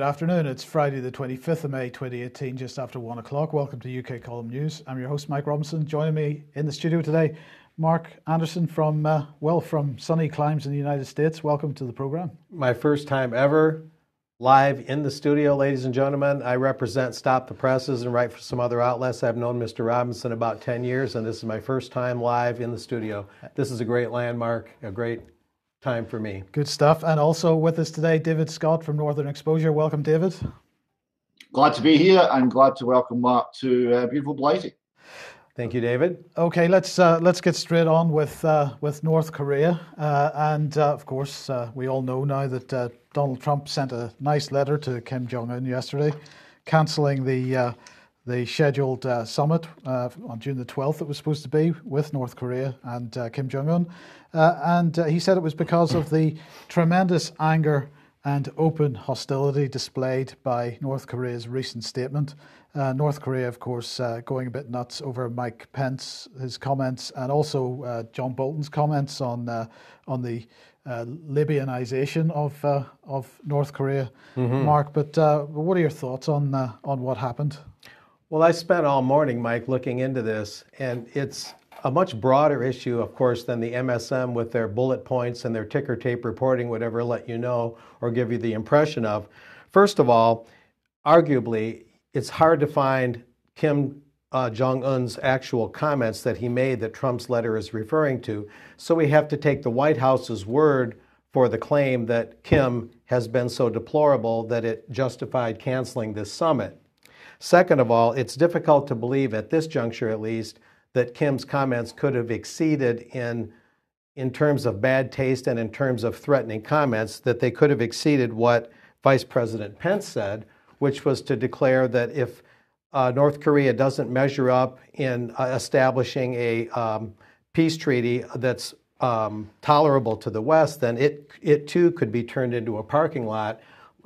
good afternoon. It's Friday the 25th of May 2018, just after 1 o'clock. Welcome to UK Column News. I'm your host, Mike Robinson. Joining me in the studio today, Mark Anderson from sunny climes in the United States. Welcome to the program. My first time ever live in the studio, ladies and gentlemen. I represent Stop the Presses and write for some other outlets. I've known Mr. Robinson about 10 years, and this is my first time live in the studio. This is a great landmark, a great time for me. Good stuff. And also with us today, David Scott from Northern Exposure. Welcome, David. Glad to be here and glad to welcome Mark to beautiful Blighty. Thank you, David. Okay, let's get straight on with North Korea. Of course, we all know now that Donald Trump sent a nice letter to Kim Jong-un yesterday, cancelling the scheduled summit on June the 12th. It was supposed to be with North Korea and Kim Jong-un. He said it was because of the tremendous anger and open hostility displayed by North Korea's recent statement. North Korea, of course, going a bit nuts over Mike Pence, his comments, and also John Bolton's comments on the Libyanization of North Korea. Mm-hmm. Mark, but what are your thoughts on what happened? Well, I spent all morning, Mike, looking into this, and it's a much broader issue, of course, than the MSM with their bullet points and their ticker tape reporting would ever let you know or give you the impression of. First of all, arguably, it's hard to find Kim Jong-un's actual comments that he made that Trump's letter is referring to. So we have to take the White House's word for the claim that Kim has been so deplorable that it justified canceling this summit. Second of all, it's difficult to believe, at this juncture at least, that Kim's comments could have exceeded in terms of bad taste and in terms of threatening comments, that they could have exceeded what Vice President Pence said, which was to declare that if North Korea doesn't measure up in establishing a peace treaty that's tolerable to the West, then it too could be turned into a parking lot,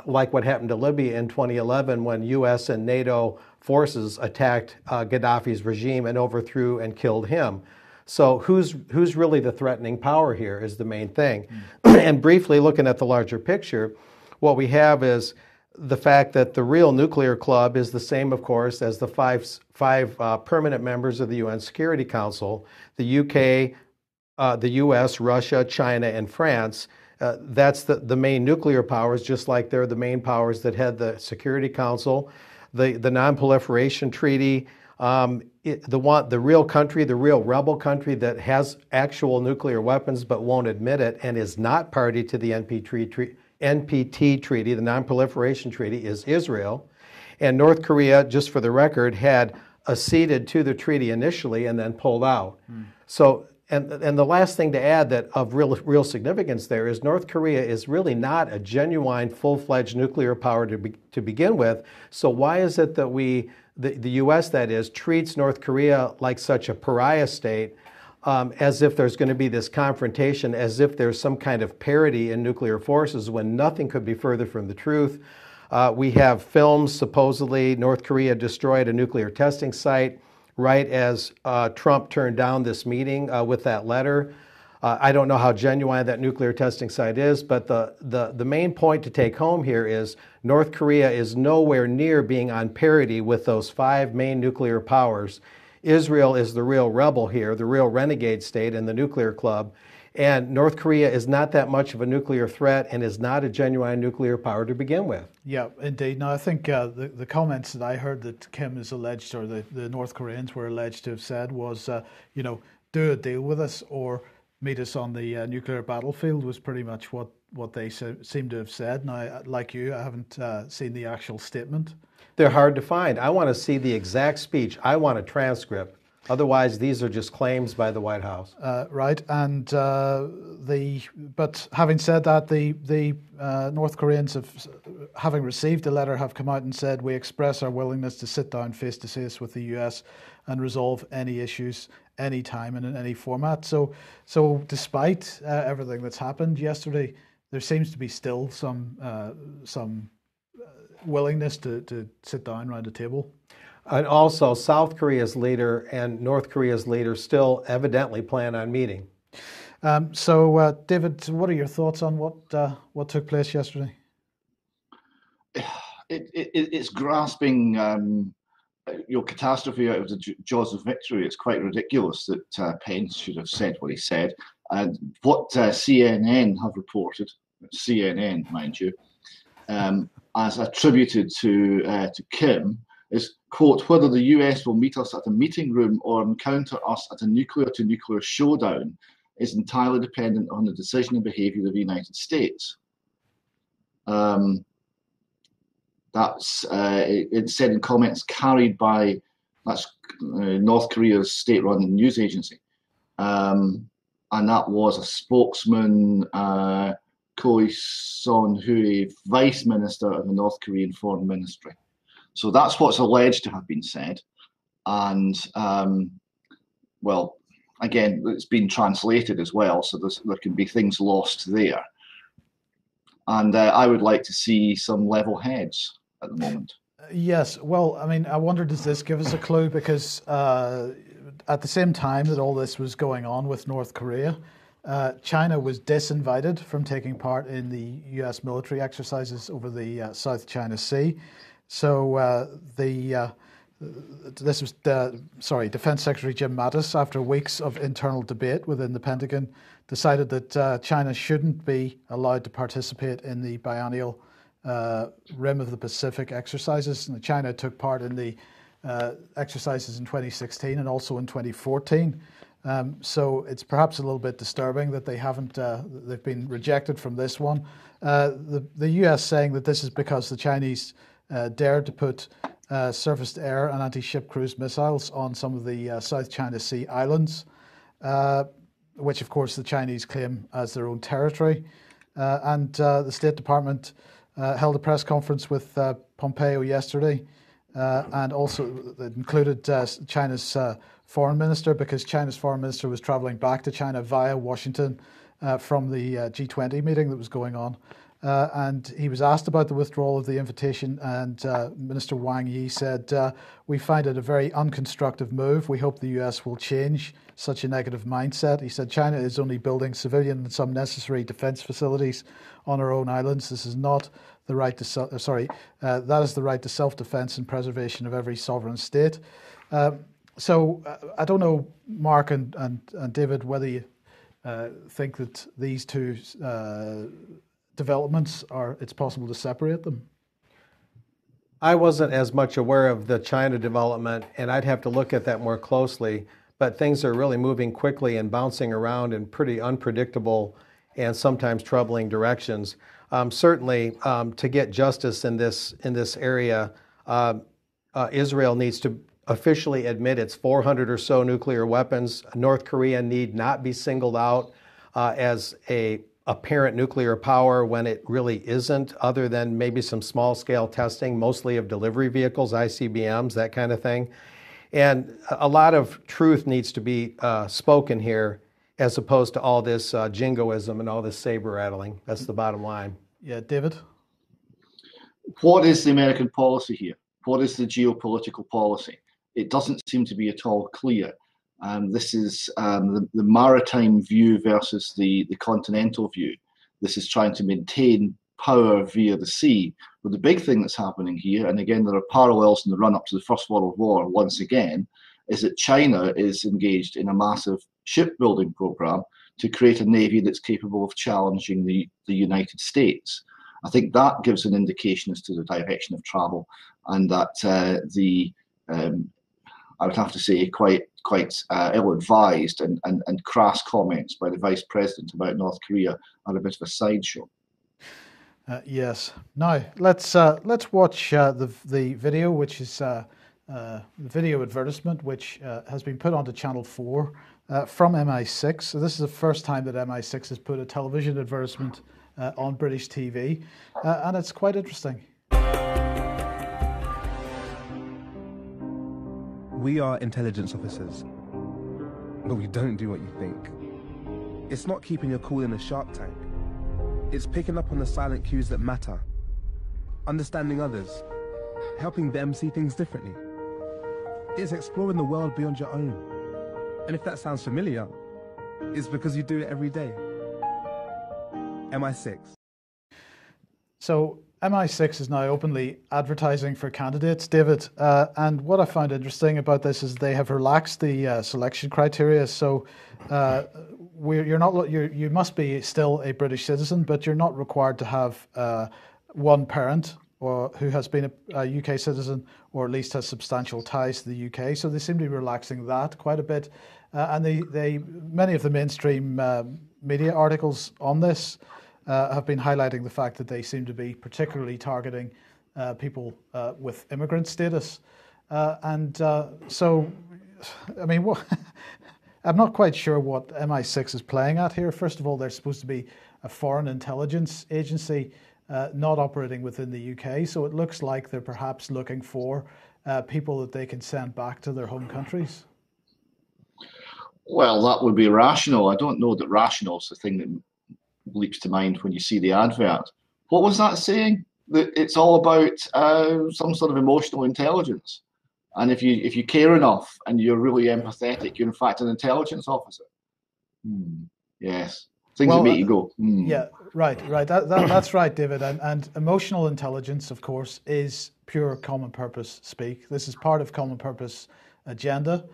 like what happened to Libya in 2011 when U.S. and NATO forces attacked Gaddafi's regime and overthrew and killed him. So who's really the threatening power here is the main thing. And briefly looking at the larger picture, what we have is the fact that the real nuclear club is the same, of course, as the five permanent members of the UN Security Council, the UK, the US, Russia, China, and France. That's the main nuclear powers, just like they're the main powers that head the Security Council. The Non-Proliferation Treaty, the real country, the real rebel country that has actual nuclear weapons but won't admit it and is not party to the NPT treaty, the Non-Proliferation Treaty, is Israel. And North Korea, just for the record, had acceded to the treaty initially and then pulled out. So, and the last thing to add that of real significance there is North Korea is really not a genuine full-fledged nuclear power to begin with. So why is it that the U.S. that is, treats North Korea like such a pariah state, as if there's going to be this confrontation, as if there's some kind of parity in nuclear forces when nothing could be further from the truth? We have films, supposedly North Korea destroyed a nuclear testing site right as Trump turned down this meeting with that letter. I don't know how genuine that nuclear testing site is, but the main point to take home here is North Korea is nowhere near being on parity with those five main nuclear powers. Israel is the real rebel here, the real renegade state in the nuclear club. And North Korea is not that much of a nuclear threat and is not a genuine nuclear power to begin with. Yeah, indeed. Now, I think the comments that I heard that Kim is alleged, or the North Koreans were alleged to have said was, do a deal with us or meet us on the nuclear battlefield, was pretty much what they seem to have said. Now, like you, I haven't seen the actual statement. They're hard to find. I want to see the exact speech. I want a transcript. Otherwise, these are just claims by the White House. Right, and but having said that, the North Koreans having received the letter, have come out and said, we express our willingness to sit down face to face with the US and resolve any issues anytime and in any format. So despite everything that's happened yesterday, there seems to be still some willingness to sit down around a table. And also, South Korea's leader and North Korea's leader still evidently plan on meeting. David, what are your thoughts on what took place yesterday? it's grasping catastrophe out of the jaws of victory. It's quite ridiculous that Pence should have said what he said. And what CNN have reported, CNN, mind you, as attributed to Kim, is, quote, whether the US will meet us at a meeting room or encounter us at a nuclear-to-nuclear showdown is entirely dependent on the decision and behaviour of the United States. That's it said in comments carried by North Korea's state-run news agency, and that was a spokesman, Choi Son-hui, Vice Minister of the North Korean Foreign Ministry. So that's what's alleged to have been said, and well, again, it's been translated as well, so there can be things lost there. And I would like to see some level heads at the moment. Yes, well, I mean, I wonder, does this give us a clue? Because at the same time that all this was going on with North Korea, China was disinvited from taking part in the US military exercises over the South China Sea. So this was Defense Secretary Jim Mattis, after weeks of internal debate within the Pentagon, decided that China shouldn't be allowed to participate in the biennial Rim of the Pacific exercises. And China took part in the exercises in 2016 and also in 2014. So it's perhaps a little bit disturbing that they haven't, they've been rejected from this one. The US saying that this is because the Chinese dared to put surface-to-air and anti-ship cruise missiles on some of the South China Sea islands, which of course the Chinese claim as their own territory. And the State Department held a press conference with Pompeo yesterday, and also it included China's foreign minister, because China's foreign minister was traveling back to China via Washington from the G20 meeting that was going on. And he was asked about the withdrawal of the invitation, and Minister Wang Yi said, "We find it a very unconstructive move. We hope the US will change such a negative mindset." He said, "China is only building civilian and some necessary defense facilities on our own islands. This is not the right to that is the right to self-defense and preservation of every sovereign state." So I don't know, Mark and David, whether you think that these two developments it's possible to separate them. I wasn't as much aware of the China development, and I'd have to look at that more closely. But things are really moving quickly and bouncing around in pretty unpredictable and sometimes troubling directions. Certainly, to get justice in this area, Israel needs to officially admit its 400 or so nuclear weapons. North Korea need not be singled out as a apparent nuclear power when it really isn't, other than maybe some small-scale testing, mostly of delivery vehicles, ICBMs, that kind of thing. And a lot of truth needs to be spoken here, as opposed to all this jingoism and all this saber rattling. That's the bottom line. Yeah, David? What is the American policy here? What is the geopolitical policy? It doesn't seem to be at all clear. This is the maritime view versus the continental view. This is trying to maintain power via the sea. But the big thing that's happening here, and again, there are parallels in the run-up to the First World War once again, is that China is engaged in a massive shipbuilding program to create a navy that's capable of challenging the United States. I think that gives an indication as to the direction of travel, and that I would have to say quite ill-advised and crass comments by the Vice President about North Korea are a bit of a sideshow. Yes. Now let's watch the video, which is the video advertisement, which has been put onto Channel 4 from MI6. So this is the first time that MI6 has put a television advertisement on British TV, and it's quite interesting. We are intelligence officers, but we don't do what you think. It's not keeping your cool in a shark tank. It's picking up on the silent cues that matter, understanding others, helping them see things differently. It's exploring the world beyond your own. And if that sounds familiar, it's because you do it every day. MI6. So MI6 is now openly advertising for candidates, David. And what I found interesting about this is they have relaxed the selection criteria. So you must be still a British citizen, but you're not required to have one parent or who has been a UK citizen or at least has substantial ties to the UK. So they seem to be relaxing that quite a bit. And many of the mainstream media articles on this have been highlighting the fact that they seem to be particularly targeting people with immigrant status. So, I mean, I'm not quite sure what MI6 is playing at here. First of all, they're supposed to be a foreign intelligence agency not operating within the UK. So it looks like they're perhaps looking for people that they can send back to their home countries. Well, that would be rational. I don't know that rational is the thing that leaps to mind when you see the advert. What was that saying? That it's all about some sort of emotional intelligence, and if you care enough and you're really empathetic, you're in fact an intelligence officer. Yes, things that make you go. Yeah, right. That's right, David. And emotional intelligence, of course, is pure common purpose speak. This is part of common purpose agenda.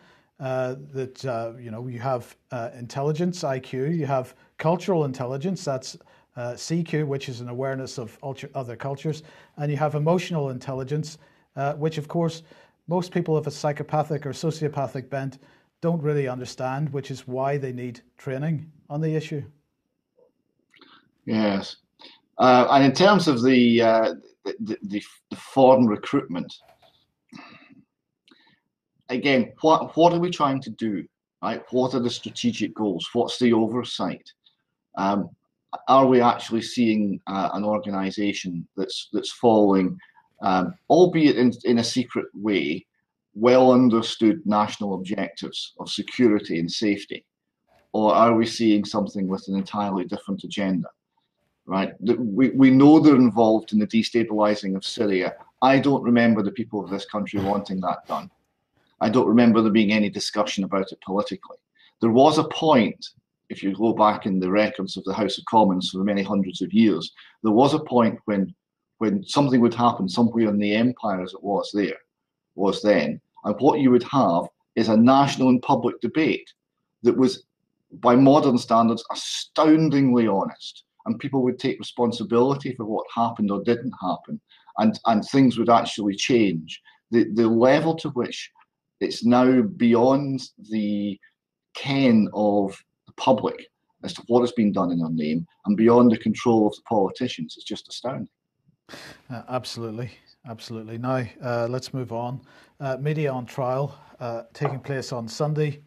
You have intelligence, IQ, you have cultural intelligence, that's CQ, which is an awareness of other cultures, and you have emotional intelligence, which of course most people of a psychopathic or sociopathic bent don't really understand, which is why they need training on the issue. Yes, and in terms of the foreign recruitment, again, what are we trying to do? Right? What are the strategic goals? What's the oversight? Are we actually seeing an organisation that's following, albeit in a secret way, well understood national objectives of security and safety, or are we seeing something with an entirely different agenda? Right? We know they're involved in the destabilising of Syria. I don't remember the people of this country wanting that done. I don't remember there being any discussion about it politically. There was a point, if you go back in the records of the House of Commons for many hundreds of years, there was a point when something would happen somewhere in the empire as it was then, and what you would have is a national and public debate that was, by modern standards, astoundingly honest, and people would take responsibility for what happened or didn't happen, and things would actually change. The level to which it's now beyond the ken of the public as to what has been done in our name and beyond the control of the politicians is just astounding. Absolutely. Now, let's move on. Media on Trial, taking place on Sunday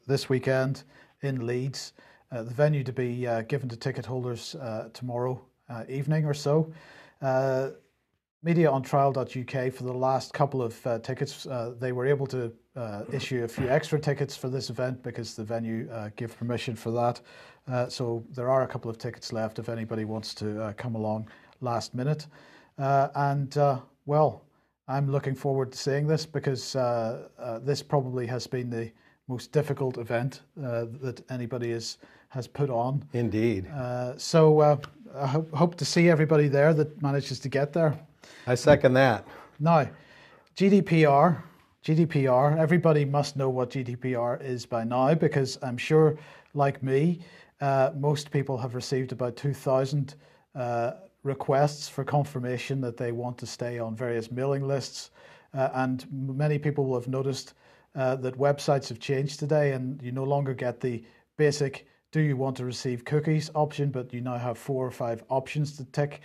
this weekend in Leeds. The venue to be given to ticket holders tomorrow evening or so. mediaontrial.uk for the last couple of tickets. They were able to issue a few extra tickets for this event because the venue gave permission for that. So there are a couple of tickets left if anybody wants to come along last minute. Well, I'm looking forward to seeing this because this probably has been the most difficult event that anybody has put on. Indeed. So I hope to see everybody there that manages to get there. I second that. Now, GDPR, everybody must know what GDPR is by now because I'm sure, like me, most people have received about 2,000 requests for confirmation that they want to stay on various mailing lists. And many people will have noticed that websites have changed today and you no longer get the basic do you want to receive cookies option, but you now have 4 or 5 options to tick,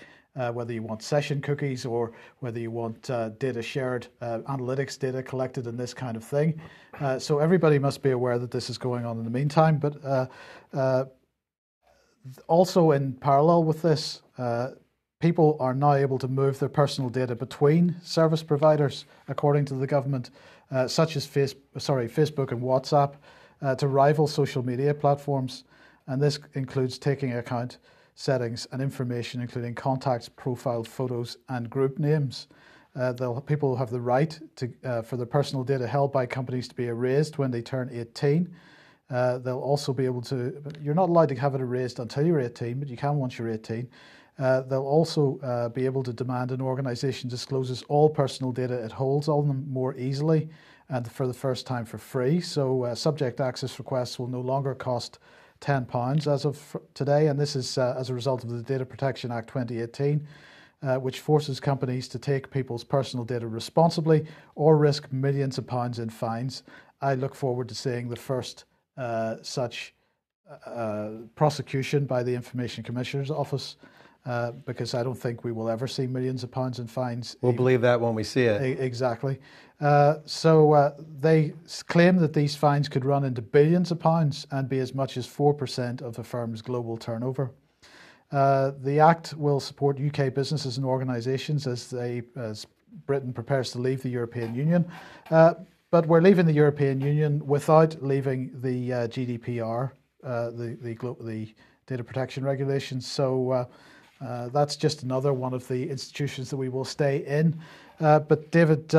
whether you want session cookies or whether you want data shared, analytics data collected and this kind of thing. So everybody must be aware that this is going on in the meantime, but also in parallel with this, people are now able to move their personal data between service providers, according to the government, such as Facebook and WhatsApp, to rival social media platforms. And this includes taking account settings and information, including contacts, profile photos, and group names. People have the right for their personal data held by companies to be erased when they turn 18. They'll also be able to, you're not allowed to have it erased until you're 18, but you can once you're 18. They'll also be able to demand an organisation discloses all personal data it holds on them more easily and for the first time for free. So subject access requests will no longer cost £10 as of today, and this is as a result of the Data Protection Act 2018, which forces companies to take people's personal data responsibly or risk millions of pounds in fines. I look forward to seeing the first such prosecution by the Information Commissioner's Office, because I don't think we will ever see millions of pounds in fines. We'll believe that when we see it. Exactly. So they claim that these fines could run into billions of pounds and be as much as 4% of a firm's global turnover. The Act will support UK businesses and organisations as Britain prepares to leave the European Union. But we're leaving the European Union without leaving the GDPR, the data protection regulations. So that's just another one of the institutions that we will stay in. But David,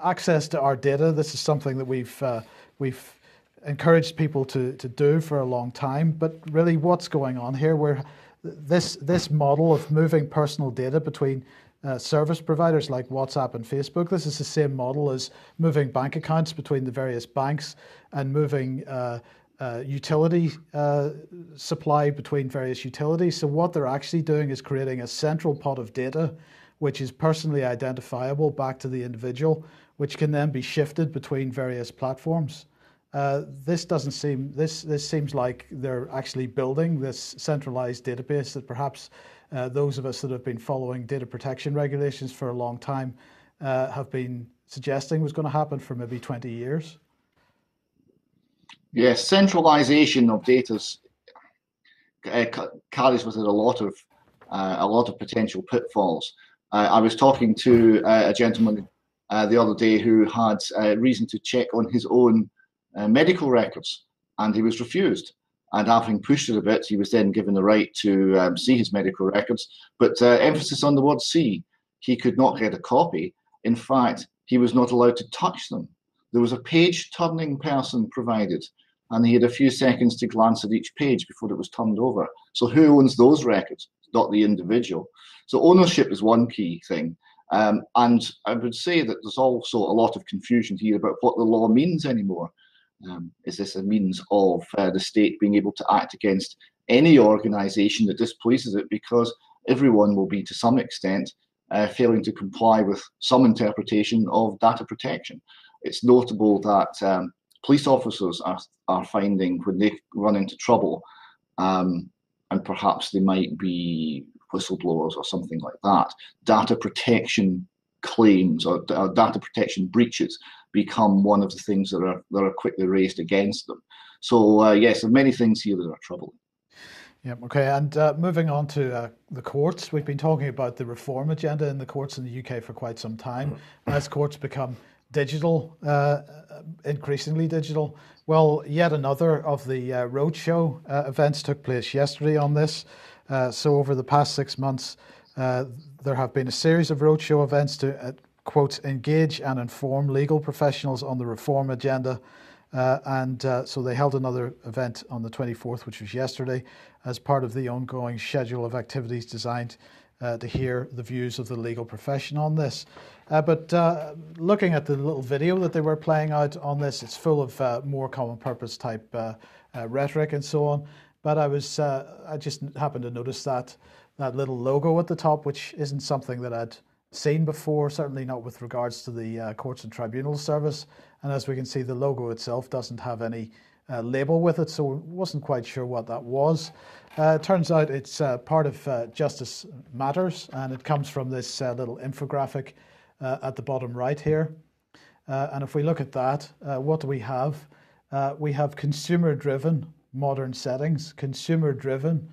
access to our data, this is something that we've encouraged people to do for a long time. But really what's going on here, where this model of moving personal data between service providers like WhatsApp and Facebook, this is the same model as moving bank accounts between the various banks and moving utility supply between various utilities. So what they're actually doing is creating a central pot of data which is personally identifiable back to the individual, which can then be shifted between various platforms. This seems like they're actually building this centralized database that perhaps those of us that have been following data protection regulations for a long time have been suggesting was going to happen for maybe 20 years. Yes, centralization of data carries with it a lot of potential pitfalls. I was talking to a gentleman the other day who had reason to check on his own medical records, and he was refused. And having pushed it a bit, he was then given the right to see his medical records. But emphasis on the word see. He could not get a copy. In fact, he was not allowed to touch them. There was a page-turning person provided, and he had a few seconds to glance at each page before it was turned over. So who owns those records? Not the individual. So ownership is one key thing. And I would say that there's also a lot of confusion here about what the law means anymore. Is this a means of the state being able to act against any organisation that displeases it, because everyone will be to some extent failing to comply with some interpretation of data protection? It's notable that police officers are finding when they run into trouble, and perhaps they might be whistleblowers or something like that, data protection claims or data protection breaches become one of the things that are quickly raised against them. So yes, there are many things here that are troubling. Yeah, okay, and moving on to the courts, we've been talking about the reform agenda in the courts in the UK for quite some time. As courts become digital, increasingly digital, well, yet another of the roadshow events took place yesterday on this. So over the past 6 months, there have been a series of roadshow events to, quote, engage and inform legal professionals on the reform agenda. So they held another event on the 24th, which was yesterday, as part of the ongoing schedule of activities designed to hear the views of the legal profession on this. But looking at the little video that they were playing out on this, it's full of more common purpose type rhetoric and so on. But I just happened to notice that little logo at the top, which isn't something that I'd seen before, certainly not with regards to the Courts and Tribunals Service. And as we can see, the logo itself doesn't have any label with it, so I wasn't quite sure what that was. Turns out it's part of Justice Matters, and it comes from this little infographic at the bottom right here. And if we look at that, what do we have? We have consumer-driven modern settings, consumer-driven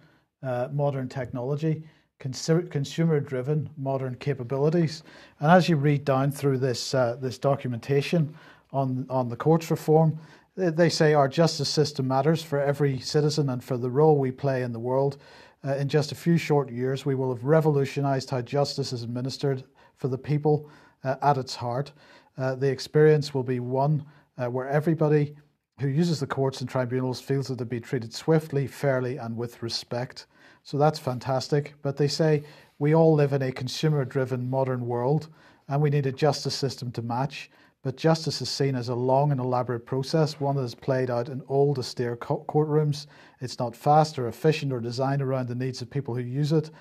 modern technology, consumer-driven modern capabilities. And as you read down through this documentation on the courts reform, they say our justice system matters for every citizen and for the role we play in the world. In just a few short years, we will have revolutionized how justice is administered for the people at its heart. The experience will be one where everybody who uses the courts and tribunals feels that they'll be treated swiftly, fairly, and with respect. So that's fantastic. But they say we all live in a consumer-driven modern world, and we need a justice system to match. But justice is seen as a long and elaborate process, one that is played out in old, austere courtrooms. It's not fast or efficient or designed around the needs of people who use it.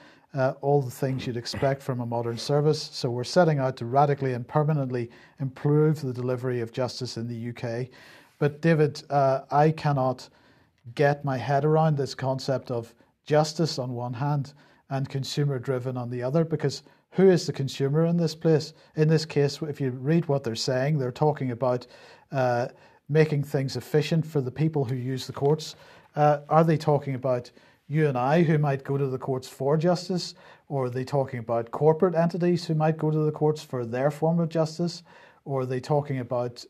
All the things you'd expect from a modern service. So we're setting out to radically and permanently improve the delivery of justice in the UK. But David, I cannot get my head around this concept of justice on one hand and consumer driven on the other, because who is the consumer in this place? In this case, if you read what they're saying, they're talking about making things efficient for the people who use the courts. Are they talking about you and I who might go to the courts for justice? Or are they talking about corporate entities who might go to the courts for their form of justice? Or are they talking about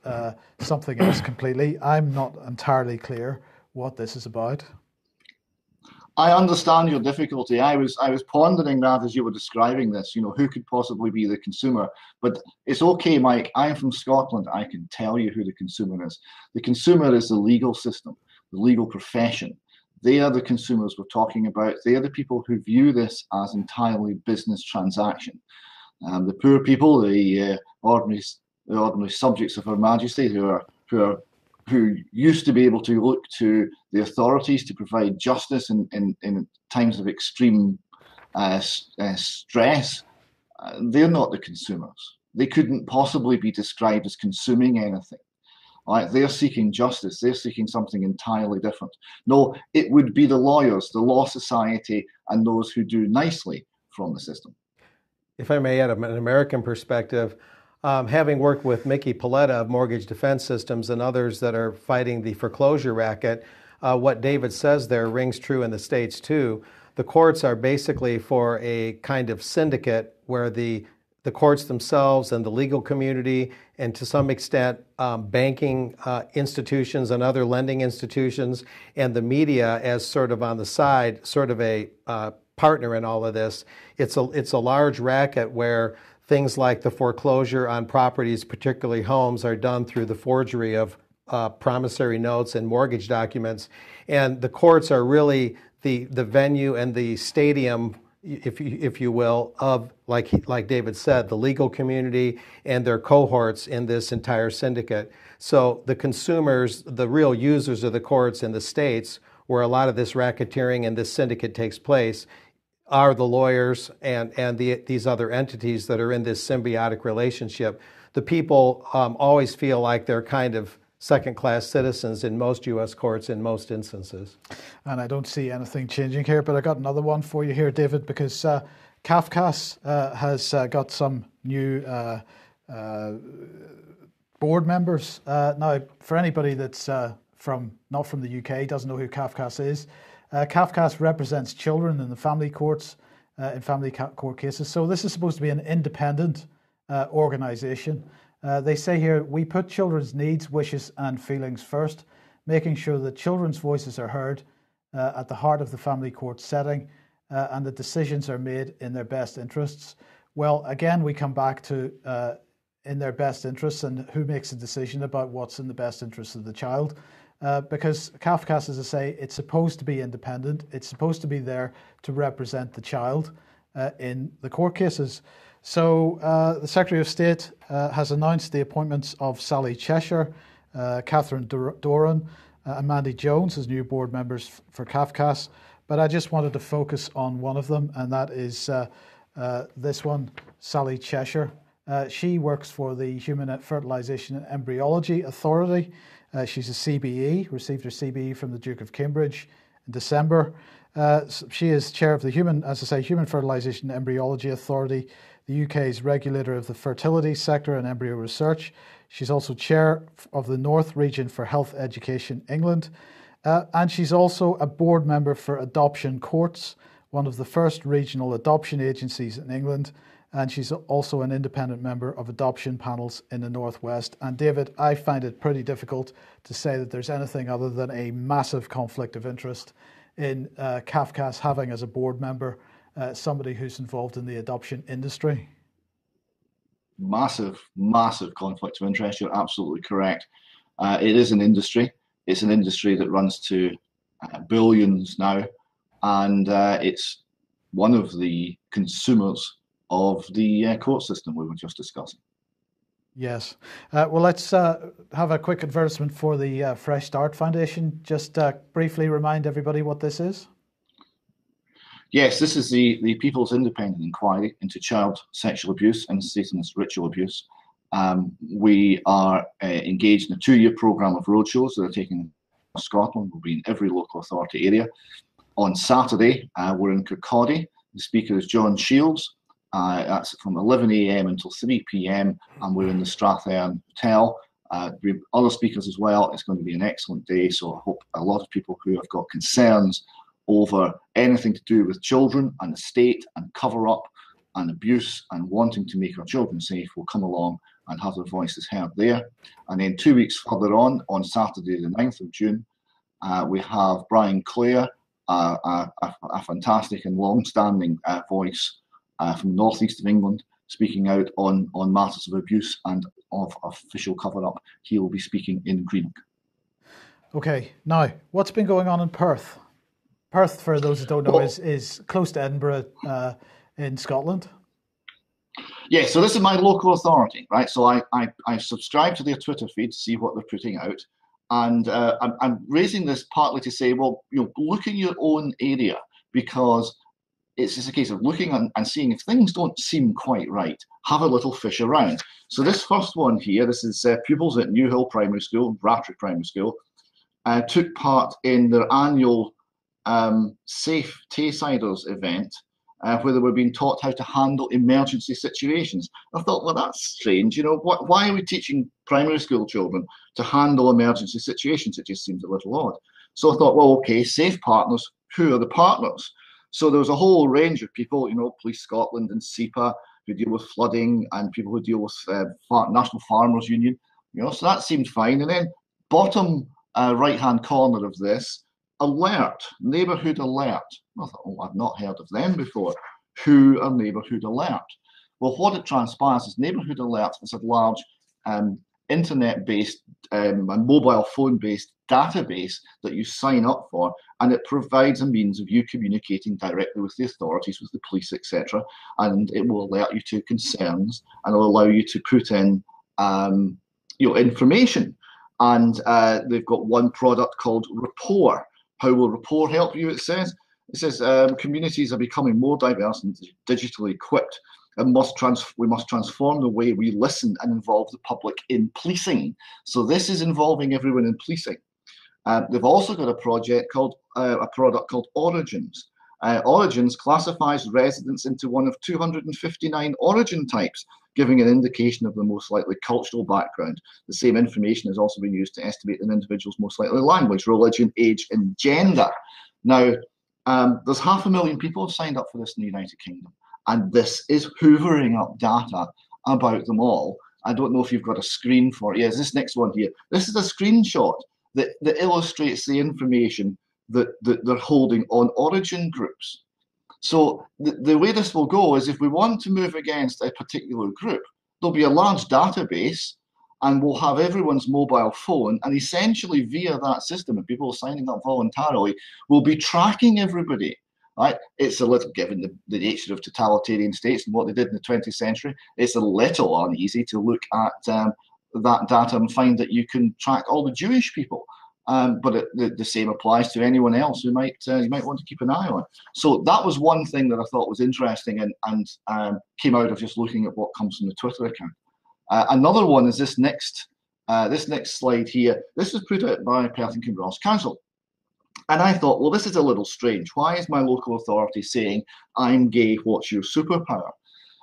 something else completely? I'm not entirely clear what this is about. I understand your difficulty. I was pondering that as you were describing this. You know, who could possibly be the consumer? But it's okay, Mike. I'm from Scotland. I can tell you who the consumer is. The consumer is the legal system, the legal profession. They are the consumers we're talking about. They are the people who view this as entirely business transaction. The poor people, the ordinary subjects of Her Majesty, who used to be able to look to the authorities to provide justice in times of extreme stress, they're not the consumers. They couldn't possibly be described as consuming anything. Right? They're seeking justice. They're seeking something entirely different. No, it would be the lawyers, the law society, and those who do nicely from the system. If I may add an American perspective, having worked with Mickey Paletta of Mortgage Defense Systems and others that are fighting the foreclosure racket, what David says there rings true in the States too. The courts are basically for a kind of syndicate where the courts themselves and the legal community and to some extent banking institutions and other lending institutions and the media as sort of on the side, sort of a partner in all of this. It's a large racket where things like the foreclosure on properties, particularly homes, are done through the forgery of promissory notes and mortgage documents. And the courts are really the venue and the stadium, if you will, of, like David said, the legal community and their cohorts in this entire syndicate. So the consumers, the real users of the courts in the states, where a lot of this racketeering and this syndicate takes place, are the lawyers and these other entities that are in this symbiotic relationship. The people always feel like they're kind of second-class citizens in most U.S. courts in most instances. And I don't see anything changing here, but I got another one for you here, David, because CAFCASS has got some new board members. Now, for anybody that's not from the UK, doesn't know who CAFCASS is, CAFCASS represents children in the family courts, in family court cases. So this is supposed to be an independent organisation. They say here, we put children's needs, wishes and feelings first, making sure that children's voices are heard at the heart of the family court setting and that decisions are made in their best interests. Well, again, we come back to in their best interests and who makes a decision about what's in the best interest of the child. Because CAFCASS, as I say, it's supposed to be independent. It's supposed to be there to represent the child in the court cases. So the Secretary of State has announced the appointments of Sally Cheshire, Catherine Doran, and Mandy Jones as new board members for CAFCASS. But I just wanted to focus on one of them, and that is this one, Sally Cheshire. She works for the Human Fertilisation and Embryology Authority. She's a CBE, received her CBE from the Duke of Cambridge in December. She is chair of the Human Fertilisation and Embryology Authority, the UK's regulator of the fertility sector and embryo research. She's also chair of the North Region for Health Education England. And she's also a board member for Adoption Courts, one of the first regional adoption agencies in England. And she's also an independent member of adoption panels in the Northwest. And David, I find it pretty difficult to say that there's anything other than a massive conflict of interest in CAFCASS having as a board member somebody who's involved in the adoption industry. Massive conflict of interest. You're absolutely correct. It is an industry. It's an industry that runs to billions now. and it's one of the consumers of the court system we were just discussing. Yes. Well, let's have a quick advertisement for the Fresh Start Foundation. Just briefly remind everybody what this is. Yes, this is the People's Independent Inquiry into Child Sexual Abuse and Satanist Ritual Abuse. We are engaged in a 2-year programme of roadshows that are taking Scotland. We'll be in every local authority area. On Saturday, we're in Kirkcaldy. The speaker is John Shields. That's from 11 a.m. until 3 p.m. and we're in the Strathearn Hotel. We have other speakers as well. It's going to be an excellent day, so I hope a lot of people who have got concerns over anything to do with children and the state and cover-up and abuse and wanting to make our children safe will come along and have their voices heard there. And then 2 weeks further on Saturday the 9th of June, we have Brian Clare, a fantastic and long-standing voice from the northeast of England, speaking out on matters of abuse and of official cover-up. He will be speaking in Greenock. Okay, now, what's been going on in Perth? Perth, for those who don't know, is close to Edinburgh in Scotland. Yeah, so this is my local authority, right? So I subscribe to their Twitter feed to see what they're putting out. And I'm raising this partly to say, well, look in your own area, because it's just a case of looking and seeing if things don't seem quite right, have a little fish around. So this first one here, this is pupils at New Hill Primary School, Brattry Primary School, took part in their annual Safe Taysiders event, where they were being taught how to handle emergency situations. I thought, well, that's strange. Why are we teaching primary school children to handle emergency situations? It just seems a little odd. So I thought, well, okay, Safe Partners, who are the partners? So there was a whole range of people, Police Scotland and SEPA, who deal with flooding, and people who deal with National Farmers Union, so that seemed fine. And then bottom right-hand corner of this, Alert, Neighbourhood Alert. I thought, oh, I've not heard of them before. Who are Neighbourhood Alert? Well, what it transpires is Neighbourhood Alert is a large internet-based and mobile phone-based database that you sign up for, and it provides a means of you communicating directly with the authorities, with the police, etc. And it will alert you to concerns, and it'll allow you to put in information. And they've got one product called Rapport. How will Rapport help you? It says communities are becoming more diverse and digitally equipped, and we must transform the way we listen and involve the public in policing. So this is involving everyone in policing. They've also got a product called Origins. Origins classifies residents into one of 259 origin types, giving an indication of the most likely cultural background. The same information has also been used to estimate an individual's most likely language, religion, age, and gender. Now, there's 500,000 people have signed up for this in the United Kingdom, and this is hoovering up data about them all. I don't know if you've got a screen for it. Yes, this next one here. This is a screenshot that illustrates the information that they're holding on origin groups. So the way this will go is, if we want to move against a particular group, there'll be a large database, and we'll have everyone's mobile phone, and essentially via that system, and people signing up voluntarily, we'll be tracking everybody. Right? It's a little, given the nature of totalitarian states and what they did in the 20th century, it's a little uneasy to look at that data and find that you can track all the Jewish people. But the same applies to anyone else who you might want to keep an eye on. So that was one thing that I thought was interesting and came out of just looking at what comes from the Twitter account. Another one is this next slide here. This was put out by Perth and Kinross Council. And I thought, well, this is a little strange. Why is my local authority saying, I'm gay, what's your superpower?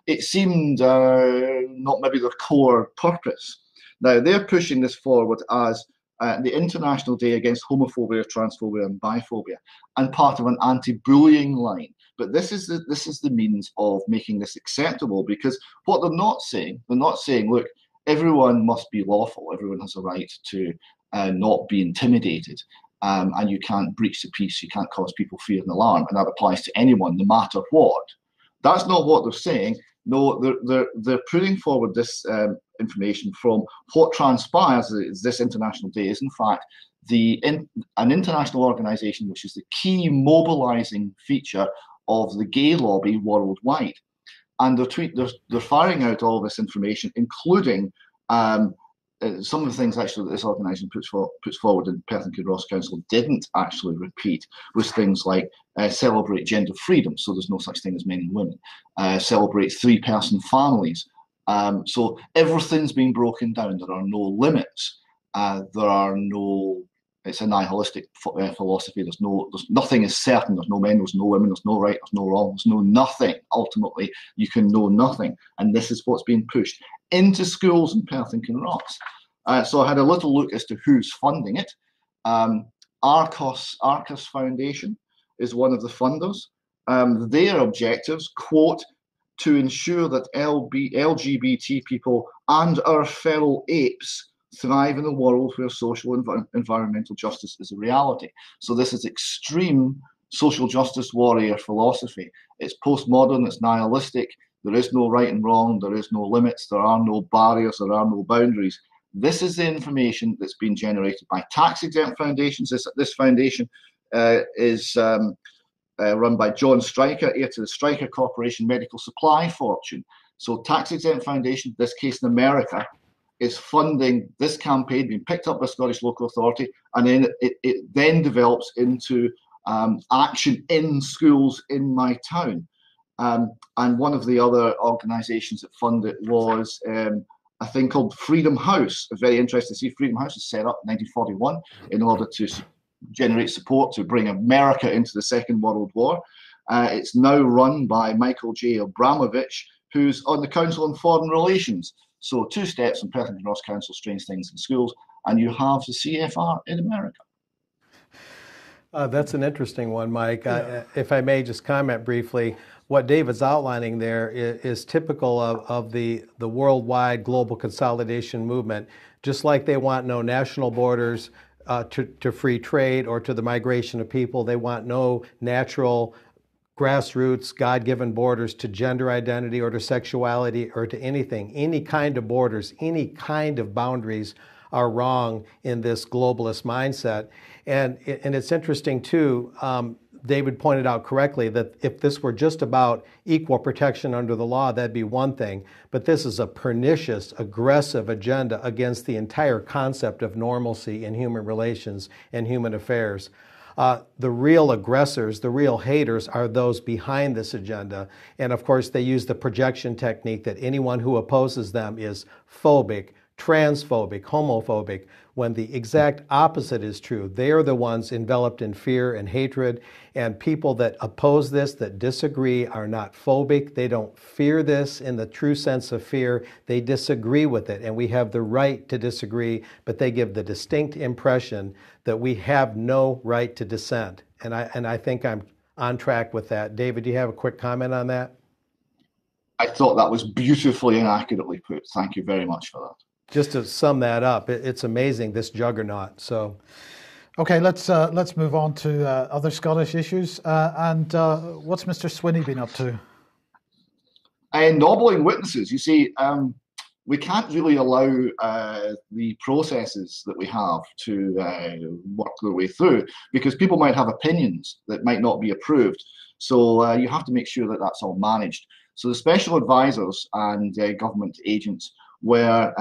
It seemed not maybe their core purpose. Now, they're pushing this forward as the International Day Against Homophobia, Transphobia and Biphobia, and part of an anti-bullying line. But this is the means of making this acceptable, because what they're not saying, look, everyone must be lawful. Everyone has a right to not be intimidated. And you can't breach the peace, you can't cause people fear and alarm, and that applies to anyone, no matter what. That's not what they're saying. No, they're putting forward this information from what transpires is this International Day is, in fact, an international organization which is the key mobilizing feature of the gay lobby worldwide. And they're firing out all this information, including some of the things actually that this organisation puts forward in Perth and Kinross Council didn't actually repeat, was things like celebrate gender freedom, so there's no such thing as men and women, celebrate three-person families. So everything's been broken down. There are no limits. It's a nihilistic philosophy. There's nothing is certain. There's no men, there's no women, there's no right, there's no wrong, there's no nothing. Ultimately, you can know nothing. And this is what's being pushed into schools in Perth and Kinross. So I had a little look as to who's funding it. Arcos Foundation is one of the funders. Their objectives, quote, to ensure that LGBT people and our fellow apes thrive in a world where social and environmental justice is a reality. So this is extreme social justice warrior philosophy. It's postmodern, it's nihilistic. There is no right and wrong. There is no limits. There are no barriers. There are no boundaries. This is the information that's been generated by tax-exempt foundations. This foundation is run by John Stryker, heir to the Stryker Corporation medical supply fortune. So tax-exempt foundation, this case in America, is funding this campaign, being picked up by Scottish Local Authority, and then it then develops into action in schools in my town. And one of the other organisations that fund it was a thing called Freedom House. It's very interesting to see Freedom House was set up in 1941 in order to generate support to bring America into the Second World War. It's now run by Michael J. Abramovich, who's on the Council on Foreign Relations. So 2 steps from Perth and Kinross Council, Strange Things in Schools, and you have the CFR in America. That's an interesting one, Mike. Yeah. If I may just comment briefly, what David's outlining there is typical of the worldwide global consolidation movement. Just like they want no national borders to free trade or to the migration of people, they want no natural grassroots, God-given borders to gender identity or to sexuality or to anything. Any kind of borders, any kind of boundaries are wrong in this globalist mindset. And it's interesting, too, David pointed out correctly that if this were just about equal protection under the law, that'd be one thing. But this is a pernicious, aggressive agenda against the entire concept of normalcy in human relations and human affairs. The real aggressors, the real haters are those behind this agenda. And of course, they use the projection technique that anyone who opposes them is phobic, transphobic, homophobic, when the exact opposite is true. They are the ones enveloped in fear and hatred, and people that oppose this, that disagree, are not phobic. They don't fear this in the true sense of fear. They disagree with it, and we have the right to disagree, but they give the distinct impression that we have no right to dissent. And I think I'm on track with that. David, do you have a quick comment on that? I thought that was beautifully and accurately put. Thank you very much for that. Just to sum that up, it's amazing, this juggernaut. So, okay, let's move on to other Scottish issues. And what's Mr. Swinney been up to? Nobbling witnesses. You see, we can't really allow the processes that we have to work their way through, because people might have opinions that might not be approved. So you have to make sure that that's all managed. So the special advisors and government agents were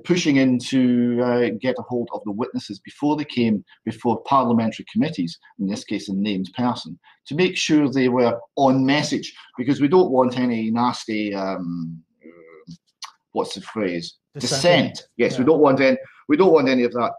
pushing in to get a hold of the witnesses before they came before parliamentary committees, in this case a named person, to make sure they were on message, because we don't want any nasty, what's the phrase? Dissent. Yes, yeah. We don't want any of that.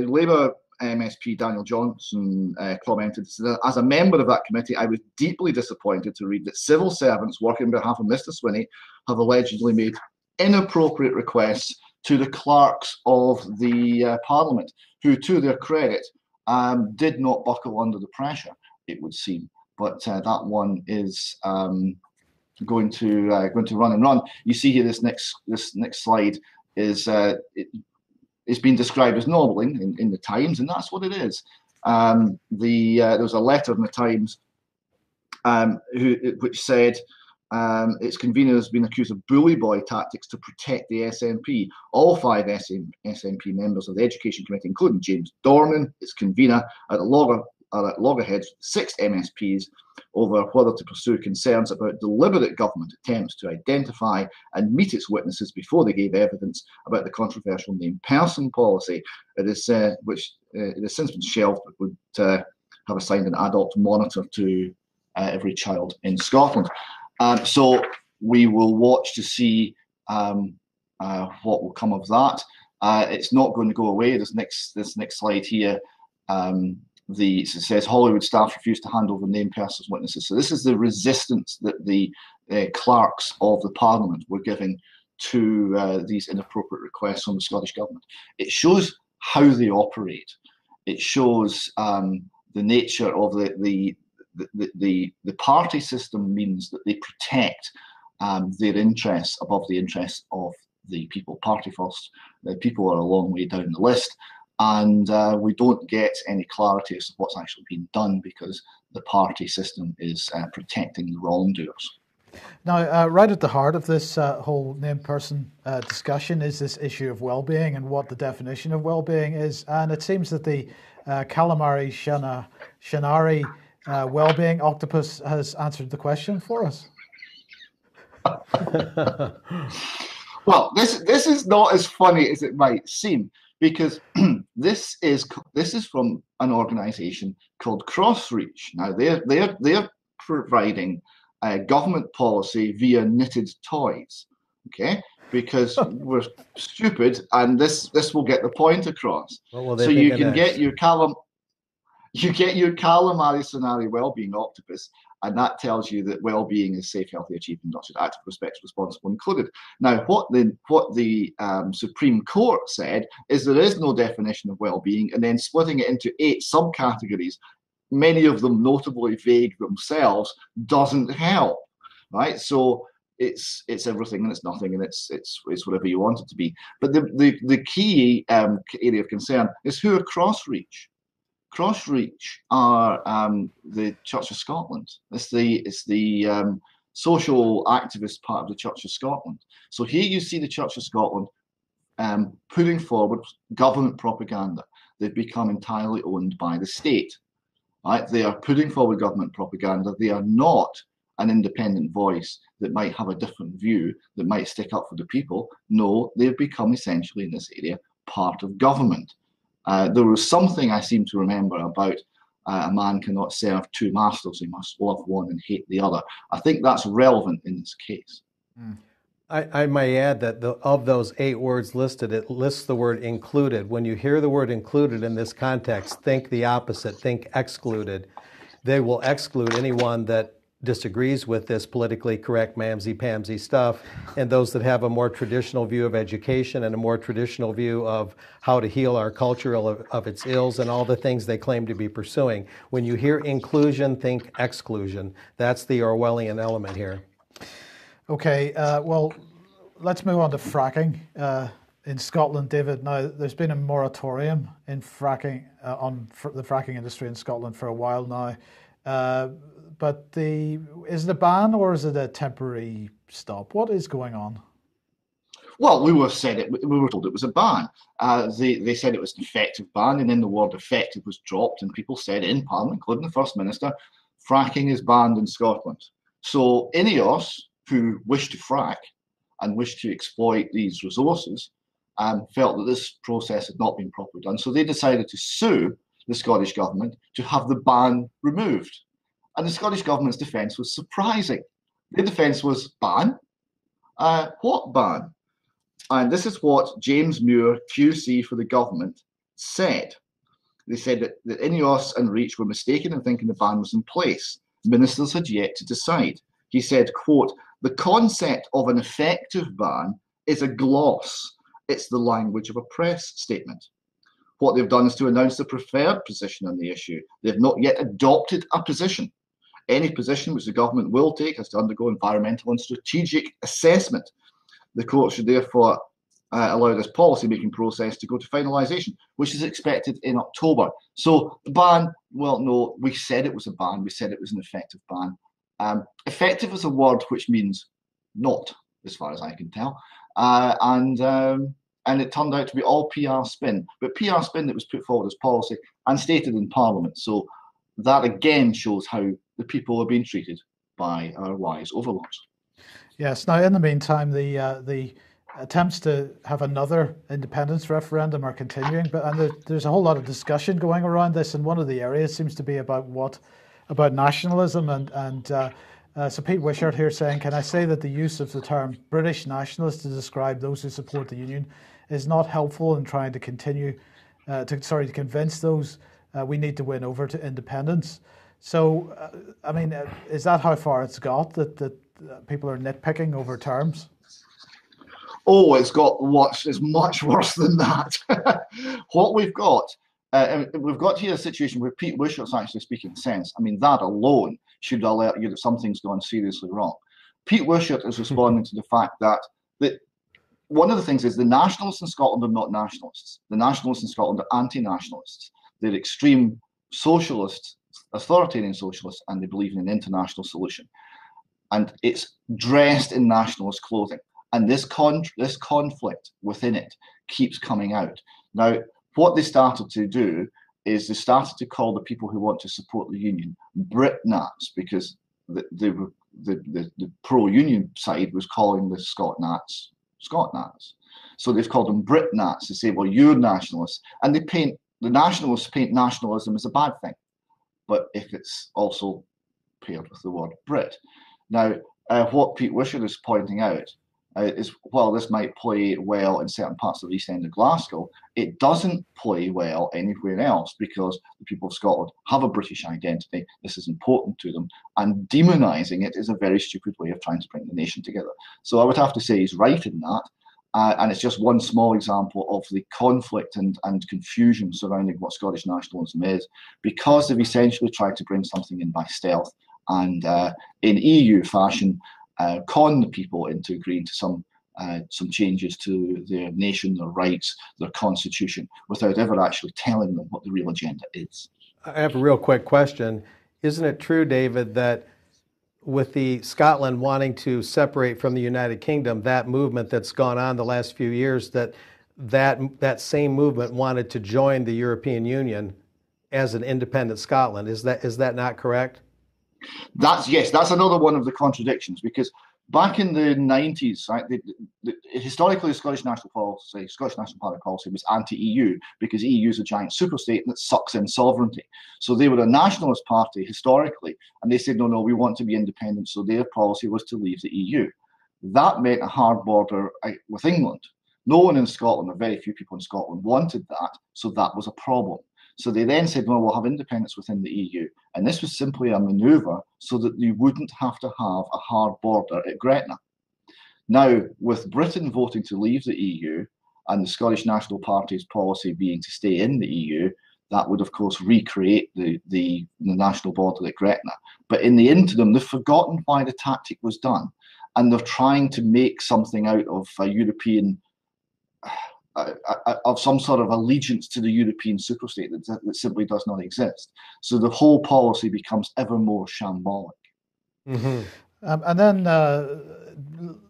Labour MSP Daniel Johnson commented, as a member of that committee, I was deeply disappointed to read that civil servants working on behalf of Mr. Swinney have allegedly made inappropriate requests to the clerks of the Parliament, who, to their credit, did not buckle under the pressure, it would seem. But that one is going to run and run. You see here, this next slide is it's been described as nobbling in the Times, and that's what it is. There was a letter in the Times which said, its convener has been accused of bully boy tactics to protect the SNP. All 5 SNP members of the Education Committee, including James Dornan, its convener, at loggerheads with 6 MSPs over whether to pursue concerns about deliberate government attempts to identify and meet its witnesses before they gave evidence about the controversial named person policy, which it has since been shelved, but would have assigned an adult monitor to every child in Scotland. So we will watch to see what will come of that. It's not going to go away. This next slide here, it says Holyrood staff refused to hand over named persons witnesses. So this is the resistance that the clerks of the Parliament were giving to these inappropriate requests from the Scottish Government. It shows how they operate. It shows the nature of the party system means that they protect their interests above the interests of the people. Party first. The people are a long way down the list, and we don't get any clarity as to what's actually being done because the party system is protecting the wrongdoers. Now, right at the heart of this whole named person discussion is this issue of well-being and what the definition of well-being is. And it seems that the calamari Shinari well-being octopus has answered the question for us. Well, this is not as funny as it might seem, because this is from an organisation called Crossreach. Now they're providing government policy via knitted toys, okay? Because we're stupid, and this will get the point across. So you can get your calamari Scenario well-being octopus, and that tells you that well-being is safe, healthy, achieved, industrial, active, respected, responsible, included. Now, what the Supreme Court said is there is no definition of well-being, and then splitting it into 8 subcategories, many of them notably vague themselves, doesn't help, right? So it's everything and it's nothing, and it's whatever you want it to be. But the key area of concern is who are Crossreach. Crossreach are the Church of Scotland. It's the social activist part of the Church of Scotland. So here you see the Church of Scotland putting forward government propaganda. They've become entirely owned by the state. Right? They are putting forward government propaganda. They are not an independent voice that might have a different view, that might stick up for the people. No, they've become essentially in this area part of government. There was something I seem to remember about a man cannot serve 2 masters, he must love one and hate the other. I think that's relevant in this case. I might add that of those 8 words listed, it lists the word included. When you hear the word included in this context, think the opposite, think excluded. They will exclude anyone that disagrees with this politically correct mamsy-pamsy stuff, and those that have a more traditional view of education and a more traditional view of how to heal our culture of its ills and all the things they claim to be pursuing. When you hear inclusion, think exclusion. That's the Orwellian element here. Okay, well, let's move on to fracking in Scotland, David. Now, there's been a moratorium in fracking on the fracking industry in Scotland for a while now. But is it a ban or is it a temporary stop? What is going on? Well, we were told it was a ban. They said it was an effective ban, and then the word effective was dropped, and people said in Parliament, including the First Minister, fracking is banned in Scotland. So INEOS, who wish to frack and wish to exploit these resources, felt that this process had not been properly done. So they decided to sue the Scottish Government to have the ban removed. And the Scottish Government's defence was surprising. Their defence was ban? What ban? And this is what James Muir, QC for the government, said. They said that INEOS and REACH were mistaken in thinking the ban was in place. Ministers had yet to decide. He said, quote, "The concept of an effective ban is a gloss. It's the language of a press statement. What they've done is to announce the preferred position on the issue. They've not yet adopted a position. Any position which the government will take has to undergo environmental and strategic assessment. The court should therefore allow this policy-making process to go to finalisation, which is expected in October." So the ban, well, no, we said it was a ban. We said it was an effective ban. Effective is a word which means not, as far as I can tell. And it turned out to be all PR spin, but PR spin that was put forward as policy and stated in Parliament. So that again shows how the people are being treated by our wise overlords. Yes. Now, in the meantime, the attempts to have another independence referendum are continuing, and there's a whole lot of discussion going around this, and one of the areas seems to be about nationalism, and so Pete Wishart here saying, can I say that the use of the term British nationalist to describe those who support the Union is not helpful in trying to to convince those we need to win over to independence. So, I mean, is that how far it's got, that people are nitpicking over terms? Oh, it's much worse than that. What we've got here a situation where Pete Wishart's actually speaking sense. I mean, that alone should alert you that something's gone seriously wrong. Pete Wishart is responding to the fact that one of the things is the nationalists in Scotland are not nationalists. The nationalists in Scotland are anti-nationalists. They're extreme socialists, authoritarian socialists, and they believe in an international solution. And it's dressed in nationalist clothing. And this conflict within it keeps coming out. Now, what they started to do is they started to call the people who want to support the Union Brit-Nats, because the pro-Union side was calling the Scot-Nats Scot-Nats. So they've called them Brit-Nats to say, well, you're nationalists. And the nationalists paint nationalism as a bad thing. But if it's also paired with the word Brit. Now, what Pete Wishart is pointing out is, while this might play well in certain parts of the East End of Glasgow, it doesn't play well anywhere else, because the people of Scotland have a British identity. This is important to them, and demonising it is a very stupid way of trying to bring the nation together. So I would have to say he's right in that, and it's just one small example of the conflict and confusion surrounding what Scottish nationalism is, because they've essentially tried to bring something in by stealth and in EU fashion, con the people into agreeing to some changes to their nation, their rights, their constitution, without ever actually telling them what the real agenda is. I have a real quick question. Isn't it true, David, that with the Scotland wanting to separate from the United Kingdom, that movement that's gone on the last few years, that same movement wanted to join the European Union as an independent Scotland? Is that not correct? That's another one of the contradictions, because back in the 90s, right, historically the Scottish National Party policy was anti-EU, because EU is a giant superstate that sucks in sovereignty. So they were a nationalist party historically, and they said, no, we want to be independent, so their policy was to leave the EU. That meant a hard border with England. No one in Scotland, or very few people in Scotland, wanted that, so that was a problem. So they then said, well, we'll have independence within the EU. And this was simply a manoeuvre so that you wouldn't have to have a hard border at Gretna. Now, with Britain voting to leave the EU and the Scottish National Party's policy being to stay in the EU, that would, of course, recreate the national border at Gretna. But in the interim, they've forgotten why the tactic was done. And they're trying to make something out of a European of some sort of allegiance to the European superstate that simply does not exist. So the whole policy becomes ever more shambolic. Mm-hmm. And then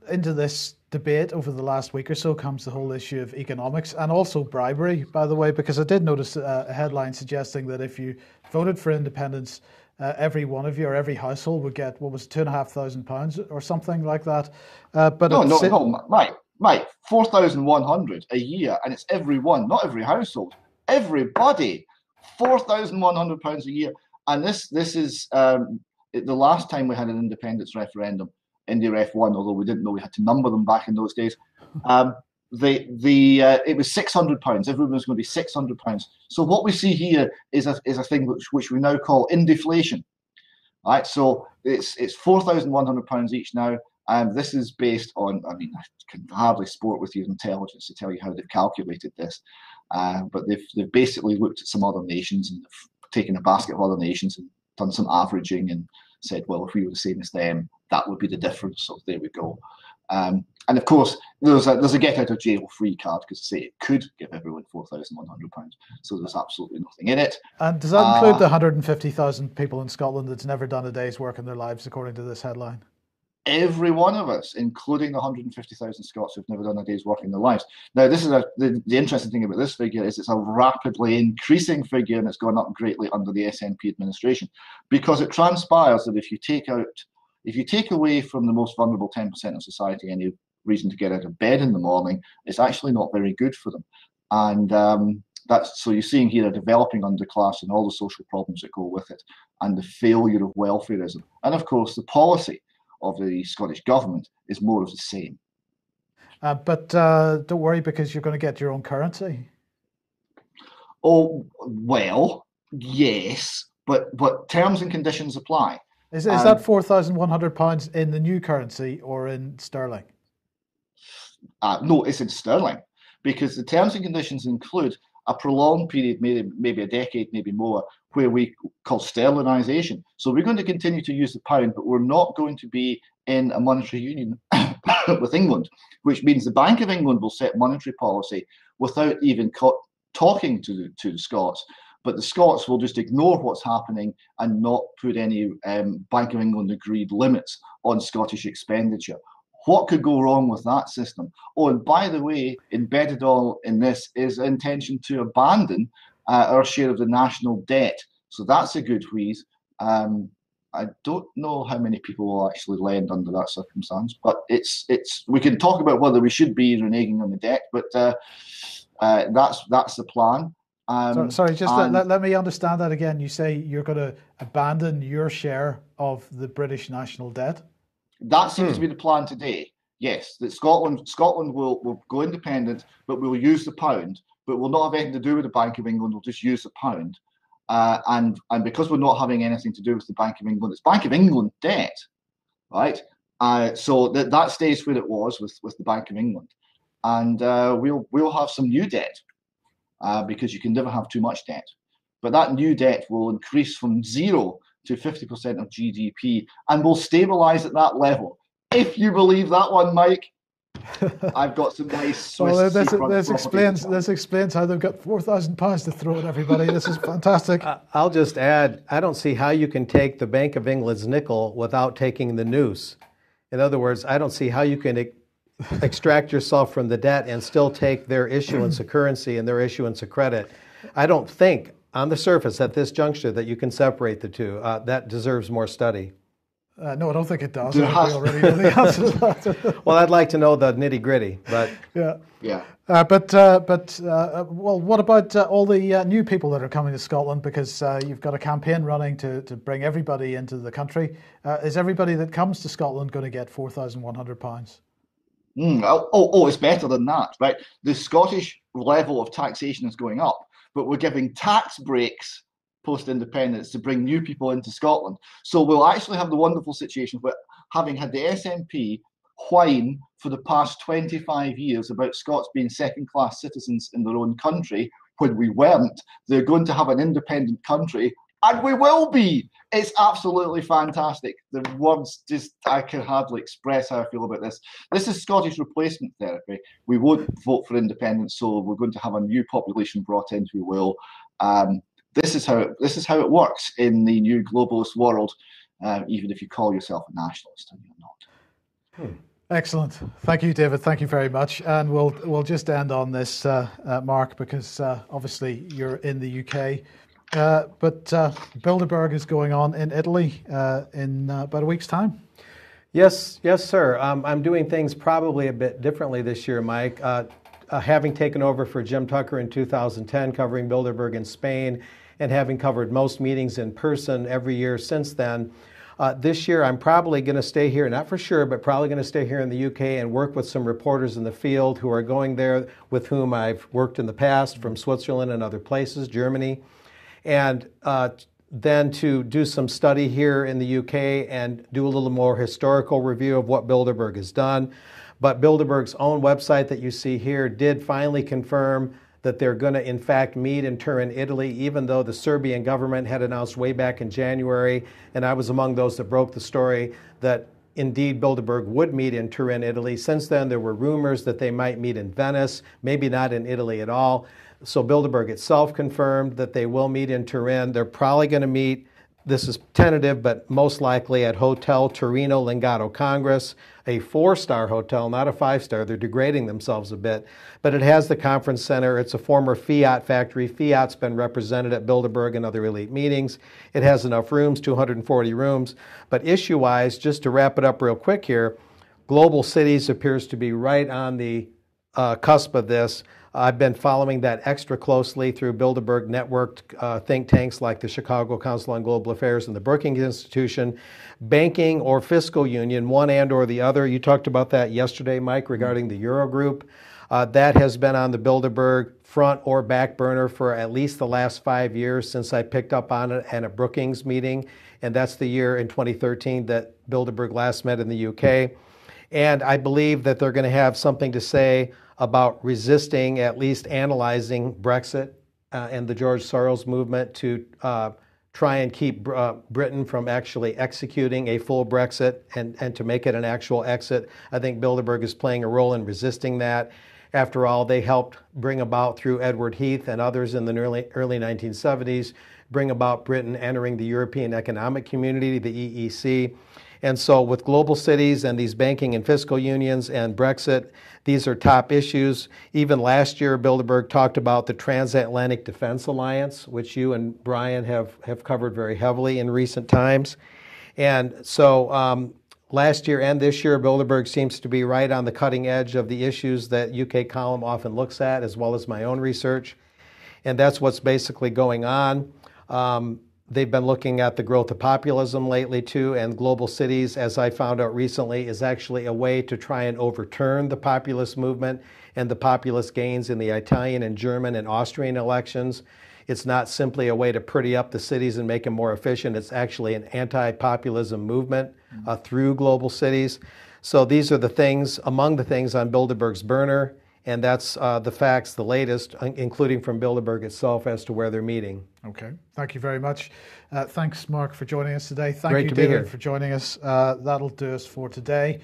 into this debate over the last week or so comes the whole issue of economics and also bribery, by the way, because I did notice a headline suggesting that if you voted for independence, every one of you or every household would get, what was it, £2,500 or something like that. But no, Mike, 4,100 a year, and it's everyone, not every household, everybody, £4,100 a year. And this is the last time we had an independence referendum, India Ref 1, although we didn't know we had to number them back in those days. It was £600. Everyone was going to be £600. So what we see here is a thing which we now call indeflation. Right, so it's £4,100 each now. This is based on, I mean, I can hardly sport with your intelligence to tell you how they've calculated this, but they've basically looked at some other nations and they've taken a basket of other nations and done some averaging and said, well, if we were the same as them, that would be the difference. So there we go. And of course, there's a get out of jail free card, because say it could give everyone £4,100. So there's absolutely nothing in it. And does that include the 150,000 people in Scotland that's never done a day's work in their lives, according to this headline? Every one of us, including the 150,000 Scots who've never done a day's work in their lives. Now, this is the interesting thing about this figure is it's a rapidly increasing figure, and it's gone up greatly under the SNP administration, because it transpires that if you take away from the most vulnerable 10% of society any reason to get out of bed in the morning, it's actually not very good for them. And so you're seeing here a developing underclass and all the social problems that go with it, and the failure of welfareism. And of course, the policy of the Scottish government is more of the same. But don't worry, because you're going to get your own currency. Oh, well, yes, but terms and conditions apply. Is that £4,100 in the new currency or in sterling? No, it's in sterling, because the terms and conditions include a prolonged period, maybe a decade, maybe more, where we call sterlinisation. So we're going to continue to use the pound, but we're not going to be in a monetary union with England, which means the Bank of England will set monetary policy without even talking to the Scots. But the Scots will just ignore what's happening and not put any Bank of England agreed limits on Scottish expenditure. What could go wrong with that system? Oh, and by the way, embedded all in this is an intention to abandon our share of the national debt. So that's a good wheeze. I don't know how many people will actually lend under that circumstance, but we can talk about whether we should be reneging on the debt, but that's the plan. Sorry, just let me understand that again. You say you're going to abandon your share of the British national debt? That seems to be the plan today. Yes, that Scotland will go independent, but we'll use the pound, but we'll not have anything to do with the Bank of England. We'll just use the pound, and because we're not having anything to do with the Bank of England, it's Bank of England debt, right? So that stays where it was with the Bank of England, and we'll have some new debt because you can never have too much debt, but that new debt will increase from 0 to 50% of GDP, and will stabilise at that level. If you believe that one, Mike, I've got some nice Swiss. Well, this explains how they've got £4,000 to throw at everybody. This is fantastic. I'll just add, I don't see how you can take the Bank of England's nickel without taking the noose. In other words, I don't see how you can extract yourself from the debt and still take their issuance of currency and their issuance of credit. I don't think on the surface at this juncture that you can separate the two. That deserves more study. No, I don't think it does. I think we already know the answer to that. Well, I'd like to know the nitty gritty, but yeah. Well, what about all the new people that are coming to Scotland? Because you've got a campaign running to bring everybody into the country. Is everybody that comes to Scotland going to get £4,100? It's better than that, right? The Scottish level of taxation is going up, but we're giving tax breaks post-independence to bring new people into Scotland. So we'll actually have the wonderful situation where, having had the SNP whine for the past 25 years about Scots being second-class citizens in their own country, when we weren't, they're going to have an independent country, and we will be. It's absolutely fantastic. The words I can hardly express how I feel about this. This is Scottish replacement therapy. We won't vote for independence, so we're going to have a new population brought in who will. This is how it works in the new globalist world, even if you call yourself a nationalist and you're not. Excellent. Thank you, David. Thank you very much. And we'll just end on this, Mark, because obviously you're in the UK. But Bilderberg is going on in Italy in about a week's time. Yes, sir. I'm doing things probably a bit differently this year, Mike. Having taken over for Jim Tucker in 2010, covering Bilderberg in Spain, and having covered most meetings in person every year since then, this year I'm probably going to stay here, not for sure, but probably going to stay here in the UK and work with some reporters in the field who are going there, with whom I've worked in the past from Switzerland and other places, Germany, and then to do some study here in the UK and do a little more historical review of what Bilderberg has done. But Bilderberg's own website that you see here did finally confirm that they're going to, in fact, meet in Turin, Italy, even though the Serbian government had announced way back in January, and I was among those that broke the story, that indeed Bilderberg would meet in Turin, Italy. Since then, there were rumors that they might meet in Venice, maybe not in Italy at all. So Bilderberg itself confirmed that they will meet in Turin. They're probably going to meet, this is tentative, but most likely at Hotel Torino Lingato Congress, a 4-star hotel, not a 5-star. They're degrading themselves a bit. But it has the conference center. It's a former Fiat factory. Fiat's been represented at Bilderberg and other elite meetings. It has enough rooms, 240 rooms. But issue-wise, just to wrap it up real quick here, Global Cities appears to be right on the cusp of this. I've been following that extra closely through Bilderberg networked think tanks like the Chicago Council on Global Affairs and the Brookings Institution. Banking or fiscal union, one and or the other. You talked about that yesterday, Mike, regarding the Eurogroup. That has been on the Bilderberg front or back burner for at least the last 5 years since I picked up on it at a Brookings meeting. And that's the year in 2013 that Bilderberg last met in the UK. And I believe that they're going to have something to say about resisting, at least analyzing Brexit and the George Soros movement to try and keep Britain from actually executing a full Brexit and to make it an actual exit. I think Bilderberg is playing a role in resisting that. After all, they helped bring about, through Edward Heath and others in the early 1970s, bring about Britain entering the European Economic Community, the EEC. And so with Global Cities and these banking and fiscal unions and Brexit, these are top issues. Even last year, Bilderberg talked about the Transatlantic Defense Alliance, which you and Brian have covered very heavily in recent times. And so last year and this year, Bilderberg seems to be right on the cutting edge of the issues that UK Column often looks at, as well as my own research. And that's what's basically going on. They've been looking at the growth of populism lately too, and Global Cities, as I found out recently, is actually a way to try and overturn the populist movement and the populist gains in the Italian and German and Austrian elections. It's not simply a way to pretty up the cities and make them more efficient. It's actually an anti-populism movement through Global Cities. So these are the things, among the things on Bilderberg's burner, and that's the facts, the latest, including from Bilderberg itself as to where they're meeting. Okay, thank you very much. Thanks, Mark, for joining us today. Thank Great you, to be David, here. for joining us. That'll do us for today.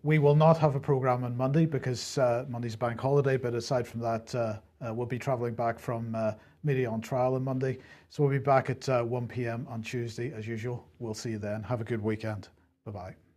We will not have a program on Monday because Monday's a bank holiday, but aside from that, we'll be traveling back from Media on Trial on Monday. So we'll be back at 1 p.m. on Tuesday as usual. We'll see you then. Have a good weekend. Bye-bye.